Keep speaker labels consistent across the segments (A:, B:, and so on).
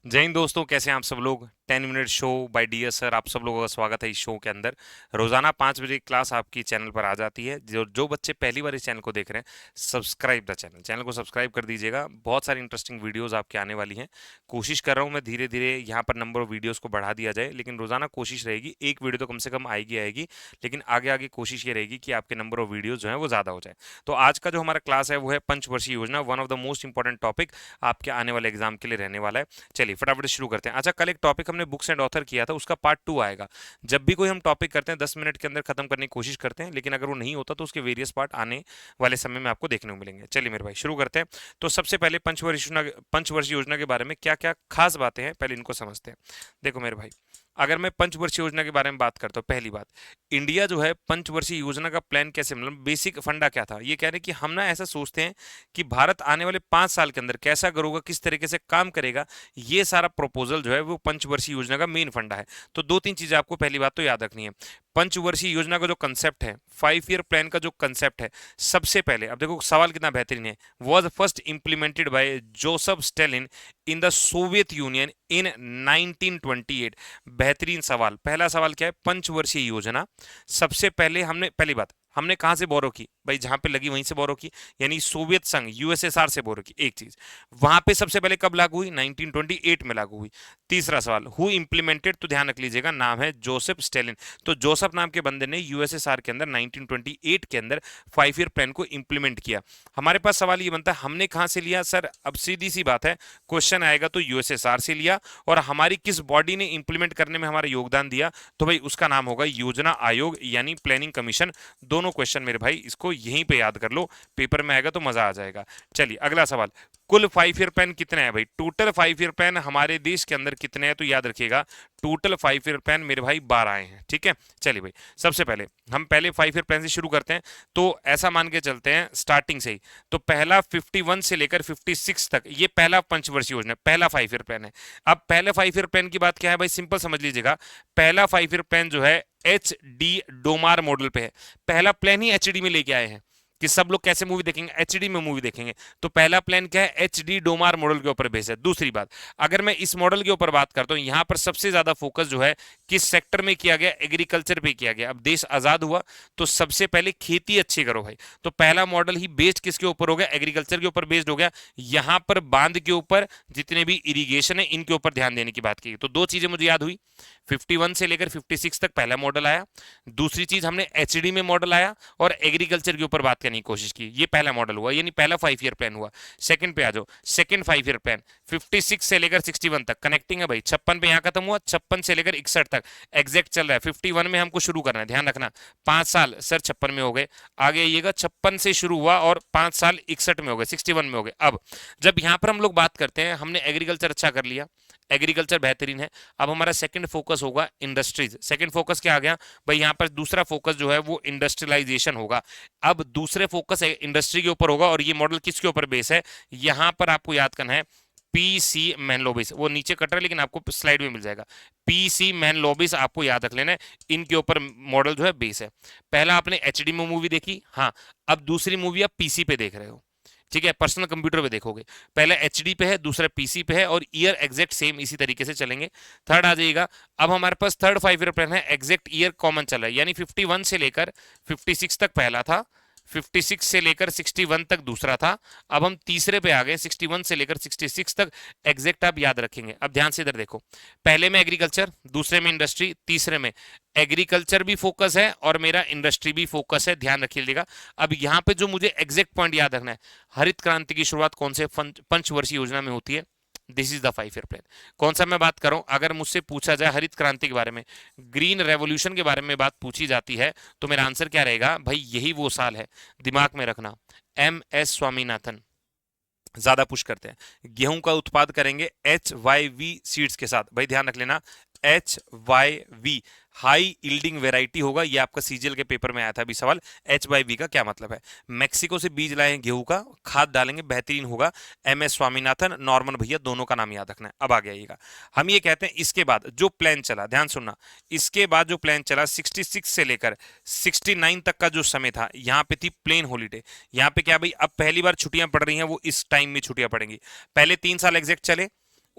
A: जय हिंद दोस्तों, कैसे हैं आप सब लोग। 10 minute show by DS sir, आप सब लोगों का स्वागत है इस शो के अंदर। रोजाना 5 बजे क्लास आपकी चैनल पर आ जाती है। जो जो बच्चे पहली बार इस चैनल को देख रहे हैं, सब्सक्राइब द चैनल, चैनल को सब्सक्राइब कर दीजिएगा। बहुत सारी इंटरेस्टिंग वीडियोस आपके आने वाली हैं। कोशिश कर रहा हूँ मैं धीरे धीरे यहाँ पर नंबर ऑफ वीडियोस को बढ़ा दिया जाए, लेकिन रोजाना कोशिश रहेगी एक वीडियो तो कम से कम आएगी आएगी। लेकिन आगे आगे कोशिश ये रहेगी कि आपके नंबर ऑफ वीडियोज जो है वो ज़्यादा हो जाए। तो आज का जो हमारा क्लास है वो है पंचवर्षीय योजना, one of the most important topic आपके आने वाले एग्जाम के लिए रहने वाला है। चलिए फटाफट शुरू करते हैं। अच्छा, कल एक टॉपिक हमने बुक्स एंड ऑथर किया था, उसका पार्ट 2 आएगा। जब भी कोई हम टॉपिक करते हैं 10 मिनट के अंदर खत्म करने की कोशिश करते हैं, लेकिन अगर वो नहीं होता तो उसके वेरियस पार्ट आने वाले समय में आपको देखने को मिलेंगे। चलिए मेरे भाई शुरू करते हैं। तो सबसे पहले पंचवर्षीय योजना के बारे में क्या क्या खास बातें हैं, पहले इनको समझते हैं। देखो मेरे भाई, अगर मैं पंचवर्षीय योजना के बारे में बात करता हूँ, पहली बात, इंडिया जो है पंचवर्षीय योजना का प्लान कैसे, मतलब बेसिक फंडा क्या था, ये कह रहे हैं कि हम ना ऐसा सोचते हैं कि भारत आने वाले 5 साल के अंदर कैसा करोगा, किस तरीके से काम करेगा। ये सारा प्रपोजल जो है वो पंचवर्षीय योजना का मेन फंडा है। तो दो तीन चीजें आपको पहली बात तो याद रखनी है। पंचवर्षीय योजना का जो कंसेप्ट है, 5 ईयर प्लान का जो कंसेप्ट है, सबसे पहले अब देखो सवाल कितना बेहतरीन है। Was first implemented by Joseph Stalin in the Soviet Union in 1928। बेहतरीन सवाल। पहला सवाल क्या है, पंचवर्षीय योजना सबसे पहले हमने, पहली बात हमने कहां से बोरो की भाई, जहां पे लगी वहीं से बोरो की, यानी सोवियत संघ यूएसएसआर से बोरो की। एक चीज, वहां पे सबसे पहले कब लागू हुई, 1928 में लागू हुई। तीसरा सवाल, हु इंप्लीमेंटेड, तो ध्यान रख लीजिएगा नाम है जोसेफ स्टेलिन। तो जोसेफ नाम के बंदे ने यूएसएसआर के अंदर 1928 के अंदर 5 ईयर प्लान को इंप्लीमेंट किया। हमारे पास सवाल ये बनता है हमने कहां से लिया सर, अब सीधी सी बात है, क्वेश्चन आएगा तो यूएसएसआर से लिया, और हमारी किस बॉडी ने इंप्लीमेंट करने में हमारा योगदान दिया, तो भाई उसका नाम होगा योजना आयोग यानी प्लानिंग कमीशन। दोनों क्वेश्चन मेरे भाई इसको यहीं पे याद कर लो, पेपर में आएगा तो मजा आ जाएगा। चलिए अगला सवाल, कुल 5 ईयर प्लान कितने हैं भाई, टोटल 5 ईयर प्लान हमारे देश के अंदर कितने हैं, तो याद रखिएगा टोटल 5 ईयर प्लान मेरे भाई 12 आए हैं। ठीक है, चलिए भाई सबसे पहले हम पहले 5 ईयर प्लान से शुरू करते हैं। तो ऐसा मान के चलते हैं स्टार्टिंग से ही, तो पहला 51 से लेकर 56 तक ये पहला पंचवर्षीय योजना, पहला 5 ईयर प्लान है। अब पहले 5 ईयर प्लान की बात क्या है भाई, सिंपल समझ लीजिएगा। पहला 5 ईयर प्लान जो है एच डी डोमार मॉडल पे है। पहला प्लान ही एचडी में लेके आए हैं कि सब लोग कैसे मूवी देखेंगे, एचडी में मूवी देखेंगे। तो पहला प्लान क्या है, एचडी डोमार मॉडल के ऊपर बेस है। दूसरी बात, अगर मैं इस मॉडल के ऊपर बात करता हूं, यहां पर सबसे ज्यादा फोकस जो है किस सेक्टर में किया गया, एग्रीकल्चर पे किया गया। अब देश आजाद हुआ तो सबसे पहले खेती अच्छी करो भाई, तो पहला मॉडल ही बेस्ड किसके ऊपर हो गया, एग्रीकल्चर के ऊपर बेस्ड हो गया। यहां पर बांध के ऊपर जितने भी इरिगेशन है इनके ऊपर ध्यान देने की बात की। तो दो चीजें मुझे याद हुई, 51 से लेकर 56 तक पहला मॉडल आया, दूसरी चीज हमने एचडी में मॉडल आया, और एग्रीकल्चर के ऊपर बात करने की कोशिश की। ये पहला मॉडल हुआ, यानी पहला 5 ईयर प्लान हुआ। सेकंड पे आ जाओ, सेकंड 5 ईयर प्लान 56 से लेकर 61 तक कनेक्टिंग है भाई। 56 पे यहां खत्म हुआ, 56 से लेकर 61 तक एग्जैक्ट चल रहा है। 51 में हमको शुरू करना है, ध्यान रखना 5 साल सर 56 में हो गए, आगे आइएगा 56 से शुरू हुआ और 5 साल 61 में हो गए, 61 में हो गए। अब जब यहां पर हम लोग बात करते हैं, हमने एग्रीकल्चर अच्छा कर लिया, एग्रीकल्चर बेहतरीन है। अब हमारा सेकंड फोकस होगा इंडस्ट्रीज। सेकंड फोकस क्या आ गया भाई, यहां पर दूसरा फोकस जो है वो इंडस्ट्रियलाइजेशन होगा। अब दूसरे फोकस इंडस्ट्री के ऊपर होगा, और ये मॉडल किसके ऊपर बेस है, यहां पर आपको याद करना है पीसी मैनलोबिस। वो नीचे कट रहा है लेकिन आपको स्लाइड में मिल जाएगा, पीसी मैनलोबिस आपको याद रख लेना है। इनके ऊपर मॉडल जो है बेस है। पहला आपने एचडी में मूवी देखी, हाँ, अब दूसरी मूवी आप पीसी पे देख रहे हो। ठीक है, पर्सनल कंप्यूटर पे देखोगे, पहला एचडी पे है, दूसरा पीसी पे है, और ईयर एग्जैक्ट सेम इसी तरीके से चलेंगे। थर्ड आ जाइएगा, अब हमारे पास थर्ड 5 ईयर प्लान है, एग्जैक्ट ईयर कॉमन चल रहा है, यानी 51 से लेकर 56 तक पहला था, 56 से लेकर 61 तक दूसरा था। अब हम तीसरे पे आ गए, 61 से लेकर 66 तक एग्जैक्ट आप याद रखेंगे। अब ध्यान से इधर देखो, पहले में एग्रीकल्चर, दूसरे में इंडस्ट्री, तीसरे में एग्रीकल्चर भी फोकस है और मेरा इंडस्ट्री भी फोकस है, ध्यान रखिएगा। अब यहाँ पे जो मुझे एग्जैक्ट पॉइंट याद रखना है, हरित क्रांति की शुरुआत कौन से पंचवर्षीय योजना में होती है, this is the 5 year plan. कौन सा मैं बात कर रहा हूं, अगर मुझसे पूछा जाए हरित क्रांति के बारे में, ग्रीन रेवोल्यूशन के बारे में बात पूछी जाती है, तो मेरा आंसर क्या रहेगा भाई, यही वो साल है, दिमाग में रखना। एम एस स्वामीनाथन ज्यादा पुश करते हैं, गेहूं का उत्पाद करेंगे HYV सीड्स के साथ, भाई ध्यान रख लेना, HYV हाई यील्डिंग वेराइटी होगा। ये आपका सीजीएल के पेपर में आया था अभी सवाल, HYV का क्या मतलब है। मैक्सिको से बीज लाए हैं गेहूं का, खाद डालेंगे, बेहतरीन होगा। MS स्वामीनाथन, नॉर्मन भैया, दोनों का नाम याद रखना है। अब आगे आइएगा, हम ये कहते हैं इसके बाद जो प्लान चला, ध्यान सुनना, इसके बाद जो प्लान चला 66 से लेकर 69 तक का जो समय था, यहाँ पे थी प्लेन हॉलीडे। यहाँ पे क्या भाई, अब पहली बार छुट्टियां पड़ रही हैं, वो इस टाइम में छुट्टियां पड़ेंगी। पहले 3 साल एग्जैक्ट चले,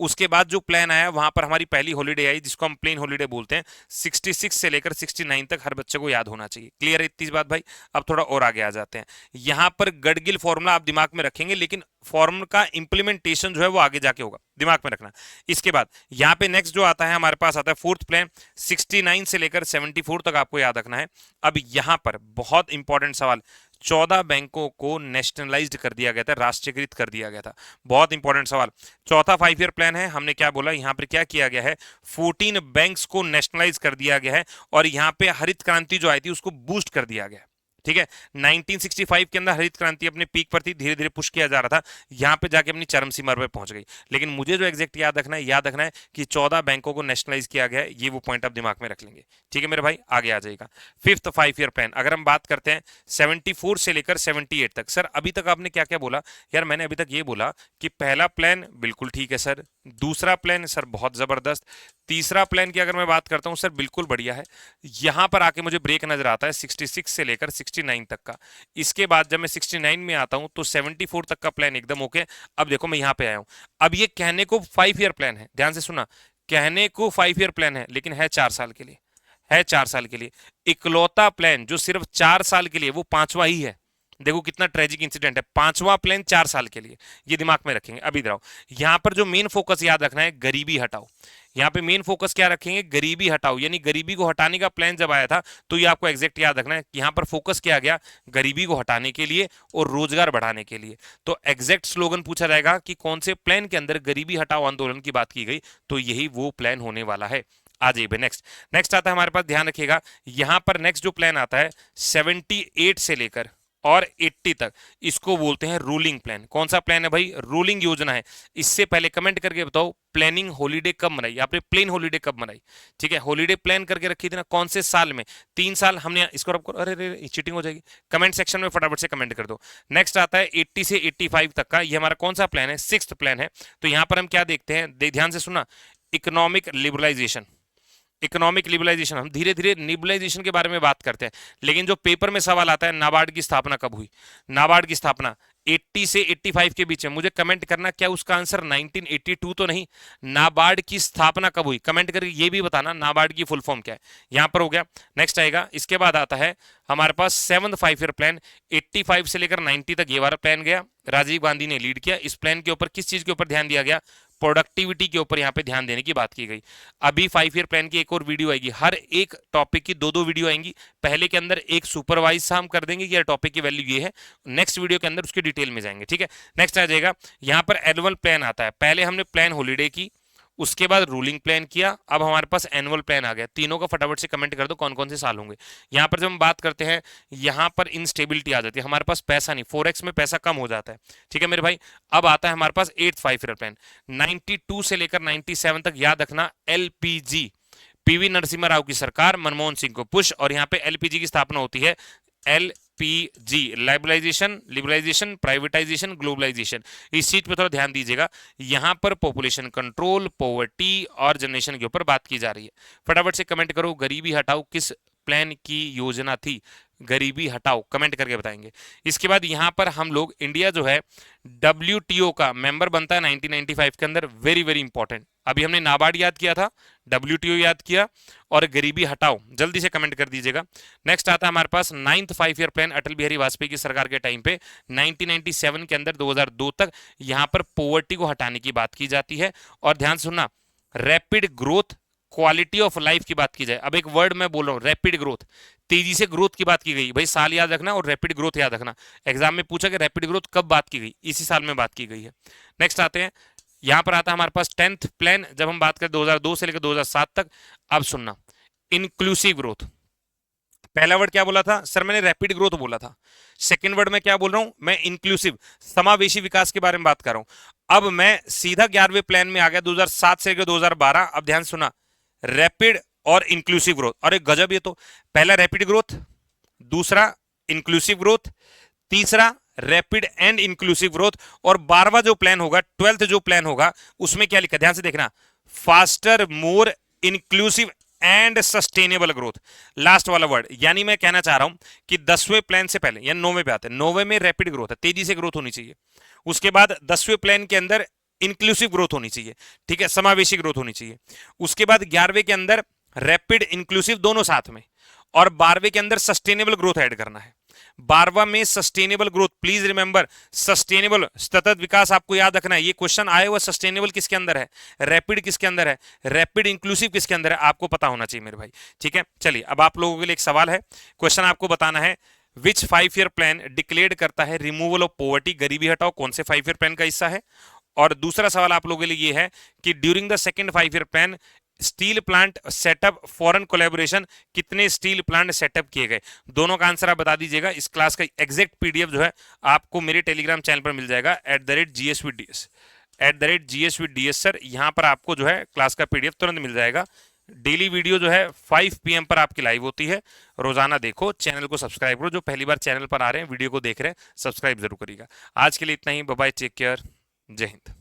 A: उसके बाद जो प्लान आया वहां पर हमारी पहली हॉलीडे आई जिसको हम प्लेन हॉलीडे बोलते हैं। 66 से लेकर 69 तक हर बच्चे को याद होना चाहिए। क्लियर है इतनी बात भाई? अब थोड़ा और आगे आ जाते हैं। यहां पर गडगिल फॉर्मूला आप दिमाग में रखेंगे, लेकिन फॉर्मूला का इंप्लीमेंटेशन जो है वो आगे जाके होगा, दिमाग में रखना। इसके बाद यहाँ पे नेक्स्ट जो आता है हमारे पास आता है फोर्थ प्लान, 69 से लेकर 74 तक आपको याद रखना है। अब यहाँ पर बहुत इंपॉर्टेंट सवाल, 14 बैंकों को नेशनलाइज्ड कर दिया गया था, राष्ट्रीयकृत कर दिया गया था। बहुत इंपॉर्टेंट सवाल। चौथा 5 ईयर प्लान है, हमने क्या बोला यहाँ पर क्या किया गया है, 14 बैंक्स को नेशनलाइज कर दिया गया है और यहाँ पे हरित क्रांति जो आई थी उसको बूस्ट कर दिया गया। ठीक है, 1965 के अंदर हरित क्रांति अपने पीक पर थी, धीरे धीरे पुश किया जा रहा था, यहाँ पे जाके अपनी चरम सीमा पर पहुंच गई। लेकिन मुझे जो एग्जैक्ट याद रखना है कि 14 बैंकों को नेशनलाइज किया गया है, ये वो पॉइंट आप दिमाग में रख लेंगे। ठीक है मेरे भाई, आगे आ जाएगा। फिफ्थ 5 ईयर प्लान, अगर हम बात करते हैं 74 से लेकर 78 तक। सर अभी तक आपने क्या क्या बोला? यार मैंने अभी तक ये बोला कि पहला प्लान बिल्कुल ठीक है सर, दूसरा प्लान सर बहुत जबरदस्त, तीसरा प्लान की अगर मैं बात करता हूं सर बिल्कुल बढ़िया है। यहां पर आके मुझे ब्रेक नजर आता है 66 से लेकर 69 तक का। इसके बाद जब मैं 69 में आता हूं तो 74 तक का प्लान एकदम ओके। अब देखो मैं यहां पे आया हूं, अब ये कहने को 5 ईयर प्लान है, ध्यान से सुना, कहने को 5 ईयर प्लान है लेकिन है 4 साल के लिए, है 4 साल के लिए। इकलौता प्लान जो सिर्फ 4 साल के लिए, वो 5वां ही है। देखो कितना ट्रेजिक इंसिडेंट है, 5वां प्लान 4 साल के लिए, ये दिमाग में रखेंगे। अभी इधर आओ, यहां पर जो मेन फोकस याद रखना है, गरीबी हटाओ। यहाँ पे मेन फोकस क्या रखेंगे, गरीबी हटाओ, यानी गरीबी को हटाने का प्लान जब आया था तो ये आपको एग्जैक्ट याद रखना है। यहाँ पर फोकस किया गया गरीबी को हटाने के लिए और रोजगार बढ़ाने के लिए। तो एग्जैक्ट स्लोगन पूछा जाएगा कि कौन से प्लान के अंदर गरीबी हटाओ आंदोलन की बात की गई, तो यही वो प्लान होने वाला है। आ जाइए नेक्स्ट आता है हमारे पास, ध्यान रखिएगा यहाँ पर नेक्स्ट जो प्लान आता है 78 से लेकर और 80 तक, इसको बोलते हैं रूलिंग प्लान। कौन सा प्लान है भाई? रूलिंग योजना है। इससे पहले कमेंट करके बताओ प्लानिंग हॉलीडे कब मनाई आपने, प्लेन हॉलीडे कब मनाई? ठीक है, हॉलीडे प्लान करके रखी थी ना, कौन से साल में? 3 साल हमने इसको रखो। अरे अरे चीटिंग हो जाएगी, कमेंट सेक्शन में फटाफट से कमेंट कर दो। नेक्स्ट आता है 80 से 85 तक का, ये हमारा कौन सा प्लान है? 6th प्लान है। तो यहां पर हम क्या देखते हैं, ध्यान से सुना, इकोनॉमिक लिबरलाइजेशन। इकोनॉमिक लिबरलाइजेशन, हम धीरे धीरे लिबरलाइजेशन के बारे में बात करते हैं, लेकिन जो पेपर में सवाल आता है नाबार्ड की स्थापना कब हुई? नाबार्ड की स्थापना 80 से 85 के बीच में। मुझे कमेंट करना क्या उसका आंसर 1982 तो नहीं, नाबार्ड की स्थापना कब हुई? कमेंट करके ये भी बताना नाबार्ड की फुल फॉर्म क्या है। यहां पर हो गया। नेक्स्ट आएगा, इसके बाद आता है हमारे पास 7th 5 ईयर प्लान, 85 से लेकर 90 तक ये वाला प्लान गया, राजीव गांधी ने लीड किया। इस प्लान के ऊपर किस चीज के ऊपर ध्यान दिया गया? प्रोडक्टिविटी के ऊपर यहाँ पे ध्यान देने की बात की गई। अभी 5 ईयर प्लान की एक और वीडियो आएगी, हर एक टॉपिक की 2-2 वीडियो आएंगी। पहले के अंदर एक सुपरवाइज सा हम कर देंगे कि यार टॉपिक की वैल्यू ये है, नेक्स्ट वीडियो के अंदर उसकी डिटेल में जाएंगे। ठीक है, नेक्स्ट आ जाएगा यहाँ पर एनुअल प्लान आता है। पहले हमने प्लान हॉलीडे की, उसके बाद रूलिंग प्लान किया, अब हमारे पास एनुअल प्लान आ गया। तीनों का फटाफट से कमेंट कर दो कौन कौन से साल होंगे। यहाँ पर जब हम बात करते हैं, यहाँ पर इनस्टेबिलिटी आ जाती है, हमारे पास पैसा नहीं, फॉरेक्स में पैसा कम हो जाता है। ठीक है मेरे भाई, अब आता है हमारे पास 8th 5 ईयर प्लान, 92 से लेकर 97 तक। याद रखना एलपीजी, पीवी नरसिम्हा राव की सरकार, मनमोहन सिंह को पुश, और यहाँ पे एलपीजी की स्थापना होती है। LPG, liberalisation, privatisation, globalisation. इस चीज पे थोड़ा ध्यान दीजिएगा। यहां पर पॉपुलेशन कंट्रोल, पॉवर्टी और जनरेशन के ऊपर बात की जा रही है। फटाफट से कमेंट करो, गरीबी हटाओ किस प्लान की योजना थी? गरीबी हटाओ, कमेंट करके बताएंगे। इसके बाद यहां पर हम लोग, इंडिया जो है WTO का मेंबर बनता है 1995 के अंदर, वेरी वेरी इंपॉर्टेंट। अभी हमने नाबार्ड याद किया था, WTO याद किया, और गरीबी हटाओ, जल्दी से कमेंट कर दीजिएगा। नेक्स्ट आता है हमारे पास 9th 5 year plan, Atal Bihari Vajpayee की सरकार के टाइम पे 1997 के अंदर 2002 तक यहां पर पॉवर्टी को हटाने की बात की जाती है। और ध्यान सुनना, rapid growth, quality of life की बात की जाए। अब एक वर्ड मैं बोल रहा हूं, रैपिड ग्रोथ, तेजी से ग्रोथ की बात की गई। भाई साल याद रखना और रैपिड ग्रोथ याद रखना। एग्जाम में पूछा कि रैपिड ग्रोथ कब बात की गई, इसी साल में बात की गई है। नेक्स्ट आते हैं, यहां पर आता है हमारे पास 10th प्लान, जब हम बात करें 2002 से लेकर 2007 तक। अब सुनना, इंक्लूसिव ग्रोथ। पहला वर्ड क्या बोला था सर? मैंने रैपिड ग्रोथ बोला था। सेकंड वर्ड में क्या बोल रहा हूं मैं? इंक्लूसिव, समावेशी विकास के बारे में बात कर रहा हूं। अब मैं सीधा 11वें प्लान में आ गया 2007 से लेकर 2012। अब ध्यान सुना, रैपिड और इंक्लूसिव ग्रोथ। अरे गजब, ये तो पहला रैपिड ग्रोथ, दूसरा इंक्लूसिव ग्रोथ, तीसरा रैपिड एंड इंक्लूसिव ग्रोथ, और 12वां जो प्लान होगा, 12th जो प्लान होगा, उसमें क्या लिखा, ध्यान से देखना, faster, more inclusive and sustainable growth. Last वाला वर्ड, यानी मैं कहना चाह रहा हूं कि 10वें प्लान से पहले, यानी 9वें पे आते हैं, 9वें में रैपिड ग्रोथ है, तेजी से ग्रोथ होनी चाहिए। उसके बाद 10वें प्लान के अंदर इंक्लूसिव ग्रोथ होनी चाहिए, ठीक है, समावेशी ग्रोथ होनी चाहिए। उसके बाद 11वें के अंदर रैपिड इंक्लूसिव दोनों साथ में, और 12वें के अंदर सस्टेनेबल ग्रोथ ऐड करना है। 12वां में sustainable growth, please remember sustainable, सतत विकास आपको याद रखना है। ये क्वेश्चन आए हुआ सस्टेनेबल किसके अंदर है, रैपिड किसके अंदर है, रैपिड इंक्लूसिव किसके अंदर है, आपको पता होना चाहिए मेरे भाई, ठीक है। चलिए अब आप लोगों के लिए एक सवाल है, क्वेश्चन आपको बताना है विच 5 ईयर प्लान डिक्लेयर करता है रिमूवल ऑफ पॉवर्टी, गरीबी हटाओ, कौन से 5 ईयर प्लान का हिस्सा है। और दूसरा सवाल आप लोगों के लिए ये है कि during the second 5 year plan steel plant setup foreign collaboration, कितने स्टील प्लांट सेटअप किए गए। दोनों का आंसर आप बता दीजिएगा। इस क्लास का एग्जैक्ट पीडीएफ जो है आपको मेरे टेलीग्राम चैनल पर मिल जाएगा @GS @GS सर, यहाँ पर आपको जो है क्लास का पीडीएफ तुरंत मिल जाएगा। डेली वीडियो जो है 5 PM पर आपकी लाइव होती है, रोजाना देखो, चैनल को सब्सक्राइब करो। जो पहली बार चैनल पर आ रहे हैं, वीडियो को देख रहे हैं, सब्सक्राइब जरूर करिएगा। आज के लिए इतना ही, बाय बाय, टेक केयर, जय हिंद।